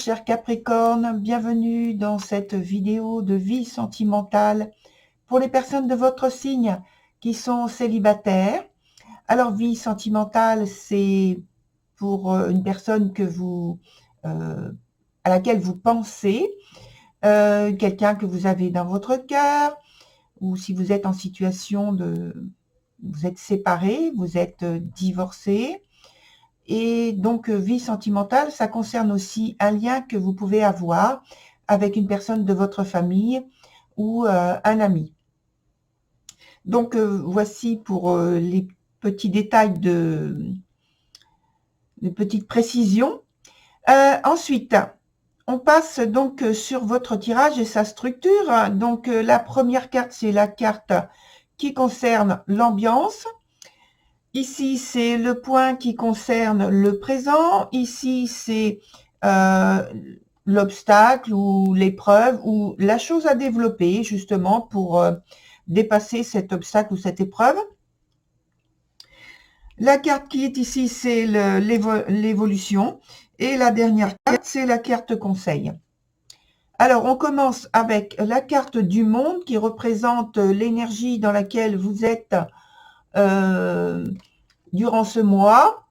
chers Capricornes, bienvenue dans cette vidéo de vie sentimentale pour les personnes de votre signe qui sont célibataires. Alors, vie sentimentale, c'est pour une personne à laquelle vous pensez, quelqu'un que vous avez dans votre cœur, ou si vous êtes en situation vous êtes séparés, vous êtes divorcés. Et donc, vie sentimentale, ça concerne aussi un lien que vous pouvez avoir avec une personne de votre famille ou un ami. Donc, voici pour les petits détails de petites précisions. Ensuite, on passe donc sur votre tirage et sa structure. Donc, la première carte, c'est la carte qui concerne l'ambiance. Ici, c'est le point qui concerne le présent. Ici, c'est l'obstacle ou l'épreuve ou la chose à développer justement pour dépasser cet obstacle ou cette épreuve. La carte qui est ici, c'est l'évolution. Et la dernière carte, c'est la carte conseil. Alors, on commence avec la carte du monde qui représente l'énergie dans laquelle vous êtes durant ce mois.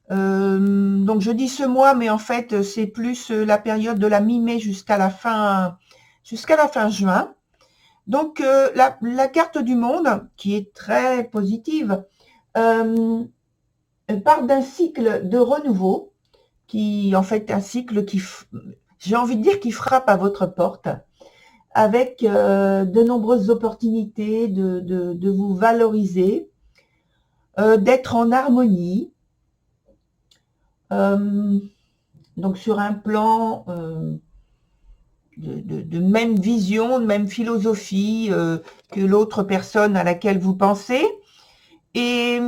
Donc, je dis ce mois, mais en fait, c'est plus la période de la mi-mai jusqu'à la fin juin. Donc, la carte du monde, qui est très positive, part d'un cycle de renouveau, qui en fait un cycle qui, j'ai envie de dire, qui frappe à votre porte, avec de nombreuses opportunités de vous valoriser, d'être en harmonie. Donc sur un plan de même vision, de même philosophie que l'autre personne à laquelle vous pensez, et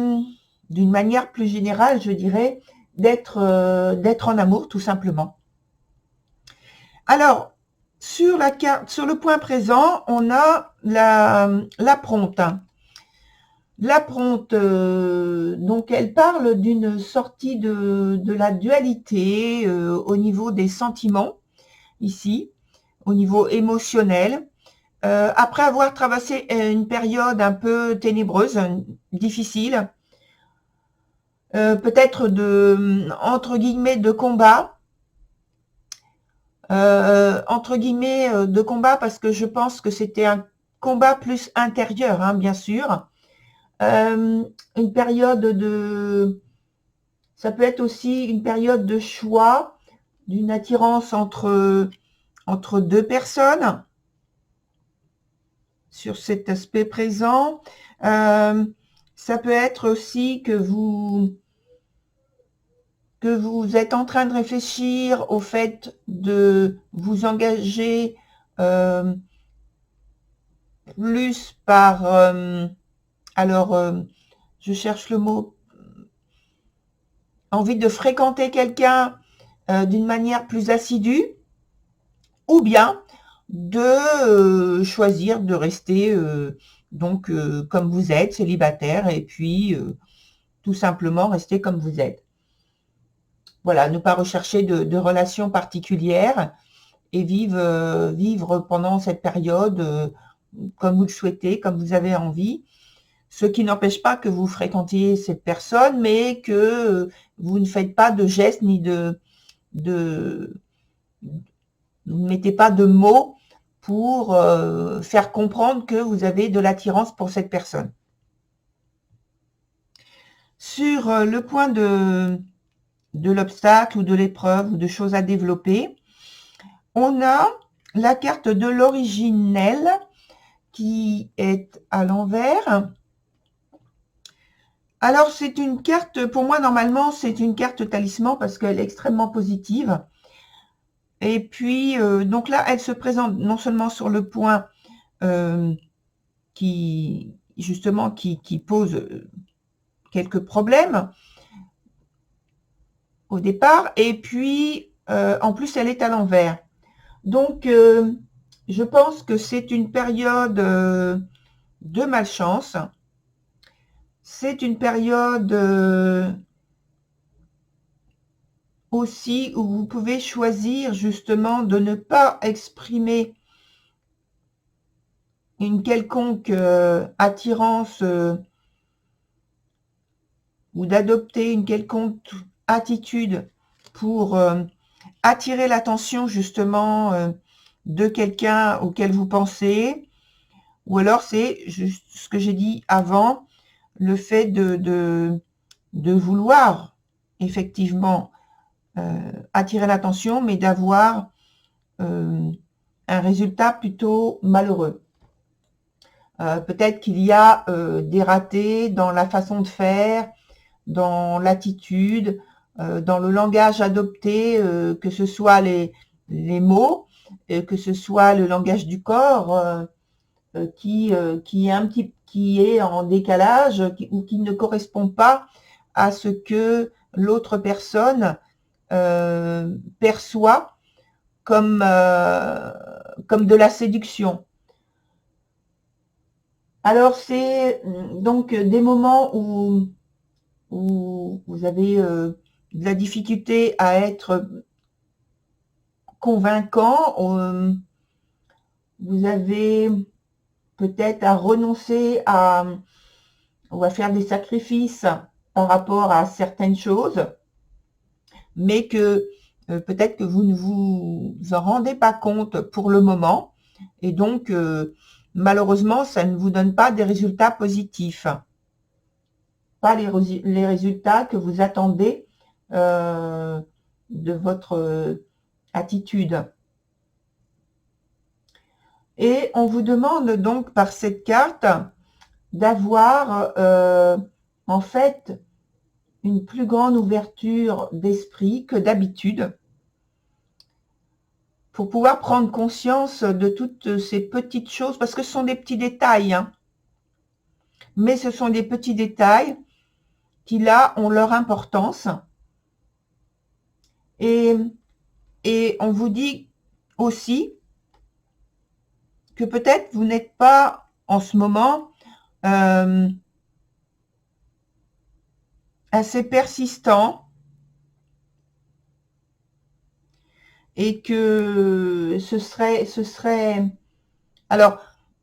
d'une manière plus générale, je dirais, d'être en amour, tout simplement. Alors, sur la carte, sur le point présent, on a l'apronte. L'apronte, donc elle parle d'une sortie de la dualité au niveau des sentiments, ici, au niveau émotionnel. Après avoir traversé une période un peu ténébreuse, difficile, peut-être entre guillemets, de combat, de combat parce que je pense que c'était un combat plus intérieur, hein, bien sûr. Une période ça peut être aussi une période de choix, d'une attirance entre deux personnes sur cet aspect présent. Ça peut être aussi que vous êtes en train de réfléchir au fait de vous engager plus par je cherche le mot, envie de fréquenter quelqu'un d'une manière plus assidue, ou bien de choisir de rester comme vous êtes, célibataire, et puis tout simplement rester comme vous êtes. Voilà, ne pas rechercher de relations particulières et vivre pendant cette période comme vous le souhaitez, comme vous avez envie. Ce qui n'empêche pas que vous fréquentiez cette personne, mais que vous ne faites pas de gestes ni vous ne mettez pas de mots pour faire comprendre que vous avez de l'attirance pour cette personne. Sur le point de l'obstacle ou de l'épreuve ou de choses à développer, on a la carte de l'originel qui est à l'envers. Alors, c'est une carte, pour moi, normalement, c'est une carte talisman parce qu'elle est extrêmement positive. Et puis, donc là, elle se présente non seulement sur le point qui pose quelques problèmes au départ, et puis, en plus, elle est à l'envers. Donc, je pense que c'est une période de malchance. C'est une période aussi où vous pouvez choisir justement de ne pas exprimer une quelconque attirance ou d'adopter une quelconque attitude pour attirer l'attention justement de quelqu'un auquel vous pensez, ou alors c'est juste ce que j'ai dit avant, le fait de vouloir effectivement attirer l'attention, mais d'avoir un résultat plutôt malheureux. Peut-être qu'il y a des ratés dans la façon de faire, dans l'attitude, dans le langage adopté, que ce soit les mots, que ce soit le langage du corps, qui est en décalage ou qui ne correspond pas à ce que l'autre personne perçoit comme de la séduction. Alors c'est donc des moments où vous avez de la difficulté à être convaincant, vous avez peut-être à renoncer ou à faire des sacrifices par rapport à certaines choses, mais que peut-être que vous ne vous en rendez pas compte pour le moment, et donc malheureusement, ça ne vous donne pas des résultats positifs, pas les résultats que vous attendez de votre attitude. Et on vous demande donc par cette carte d'avoir en fait une plus grande ouverture d'esprit que d'habitude pour pouvoir prendre conscience de toutes ces petites choses, parce que ce sont des petits détails, hein, mais ce sont des petits détails qui là ont leur importance. Et on vous dit aussi que peut-être vous n'êtes pas en ce moment assez persistant, et que ce serait alors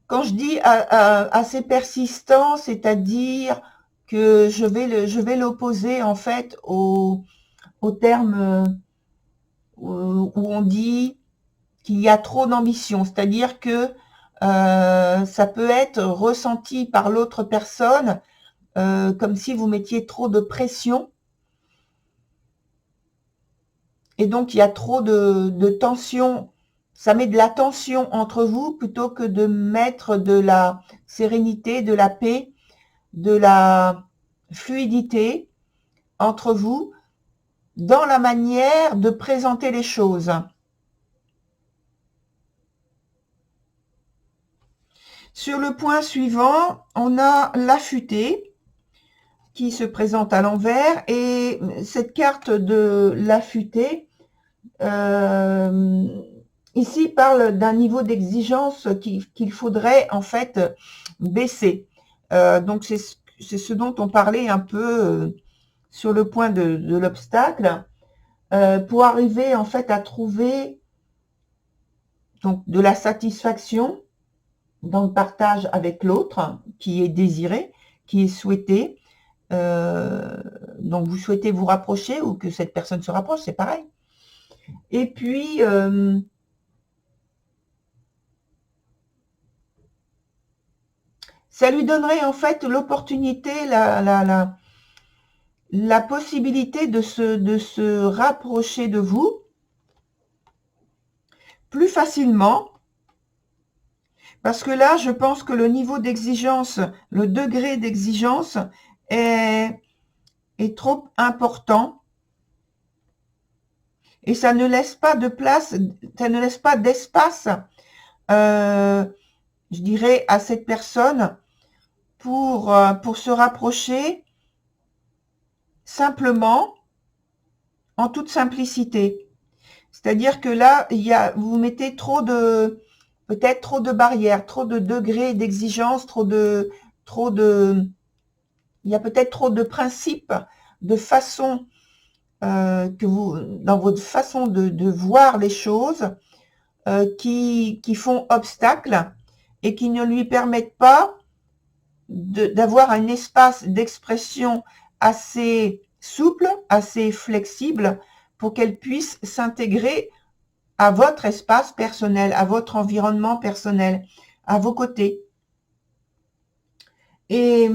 quand je dis assez persistant, c'est-à-dire que je vais l'opposer en fait au terme où on dit qu'il y a trop d'ambition, c'est-à-dire que ça peut être ressenti par l'autre personne comme si vous mettiez trop de pression, et donc il y a trop de tension. Ça met de la tension entre vous plutôt que de mettre de la sérénité, de la paix, de la fluidité entre vous dans la manière de présenter les choses. Sur le point suivant, on a l'affûté qui se présente à l'envers, et cette carte de l'affûté ici parle d'un niveau d'exigence qu'il faudrait en fait baisser. Donc c'est ce dont on parlait un peu sur le point de l'obstacle, pour arriver en fait à trouver donc de la satisfaction dans le partage avec l'autre qui est désiré, qui est souhaité. Donc vous souhaitez vous rapprocher ou que cette personne se rapproche, c'est pareil. Et puis ça lui donnerait en fait l'opportunité, la possibilité de se rapprocher de vous plus facilement, parce que là, je pense que le niveau d'exigence, le degré d'exigence est trop important, et ça ne laisse pas de place, ça ne laisse pas d'espace, je dirais, à cette personne pour se rapprocher simplement, en toute simplicité. C'est-à-dire que là, vous mettez peut-être trop de barrières, trop de degrés d'exigence, il y a peut-être trop de principes, de façons dans votre façon de voir les choses, qui font obstacle et qui ne lui permettent pas d'avoir un espace d'expression assez souple, assez flexible, pour qu'elle puisse s'intégrer à votre espace personnel, à votre environnement personnel, à vos côtés. Et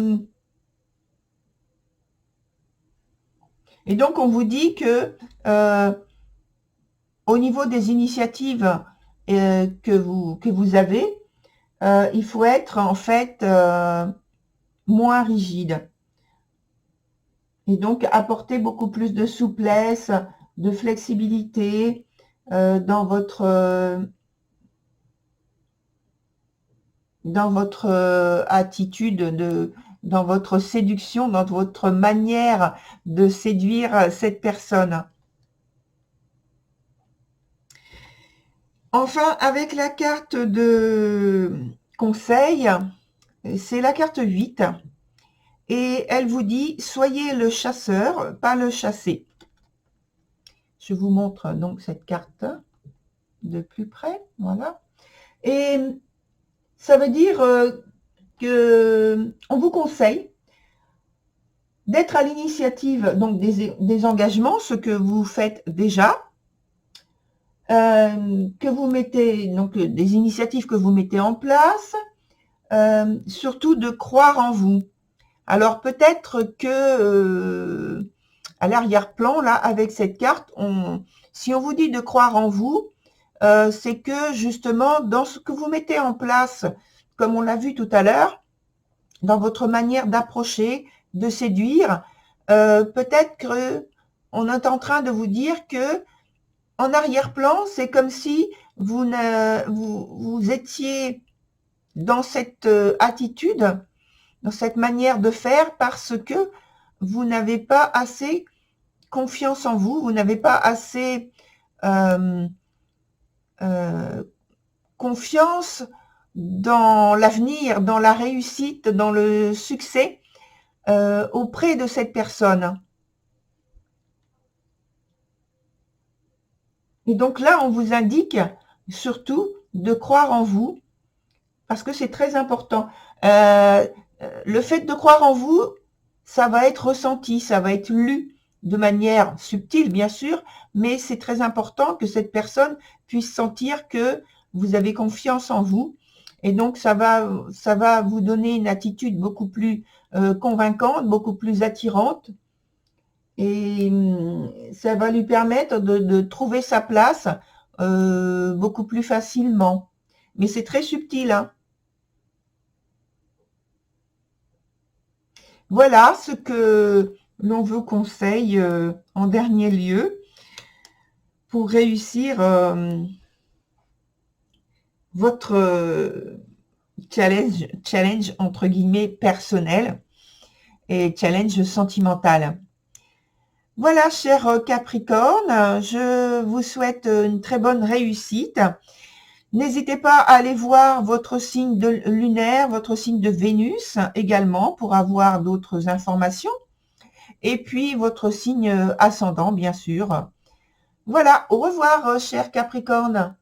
donc, on vous dit que au niveau des initiatives que vous avez, il faut être en fait moins rigide. Et donc, apporter beaucoup plus de souplesse, de flexibilité dans votre attitude, dans votre séduction, dans votre manière de séduire cette personne. Enfin, avec la carte de conseil, c'est la carte 8. Et elle vous dit, soyez le chasseur, pas le chassé. Je vous montre donc cette carte de plus près. Voilà. Et ça veut dire que on vous conseille d'être à l'initiative donc des engagements, ce que vous faites déjà, que vous mettez, donc des initiatives que vous mettez en place, surtout de croire en vous. Alors peut-être que à l'arrière-plan, là, avec cette carte, si on vous dit de croire en vous, c'est que justement, dans ce que vous mettez en place, comme on l'a vu tout à l'heure, dans votre manière d'approcher, de séduire, peut-être que on est en train de vous dire que en arrière-plan, c'est comme si vous étiez dans cette attitude, dans cette manière de faire, parce que vous n'avez pas assez confiance en vous, vous n'avez pas assez confiance dans l'avenir, dans la réussite, dans le succès auprès de cette personne. Et donc là, on vous indique surtout de croire en vous, parce que c'est très important. Le fait de croire en vous, ça va être ressenti, ça va être lu de manière subtile, bien sûr, mais c'est très important que cette personne puisse sentir que vous avez confiance en vous. Et donc, ça va vous donner une attitude beaucoup plus convaincante, beaucoup plus attirante. Et ça va lui permettre de trouver sa place beaucoup plus facilement. Mais c'est très subtil, hein. Voilà ce que l'on vous conseille en dernier lieu pour réussir votre challenge entre guillemets personnel et challenge sentimental. Voilà, cher Capricorne, je vous souhaite une très bonne réussite. N'hésitez pas à aller voir votre signe lunaire, votre signe de Vénus également pour avoir d'autres informations. Et puis votre signe ascendant, bien sûr. Voilà, au revoir, cher Capricorne.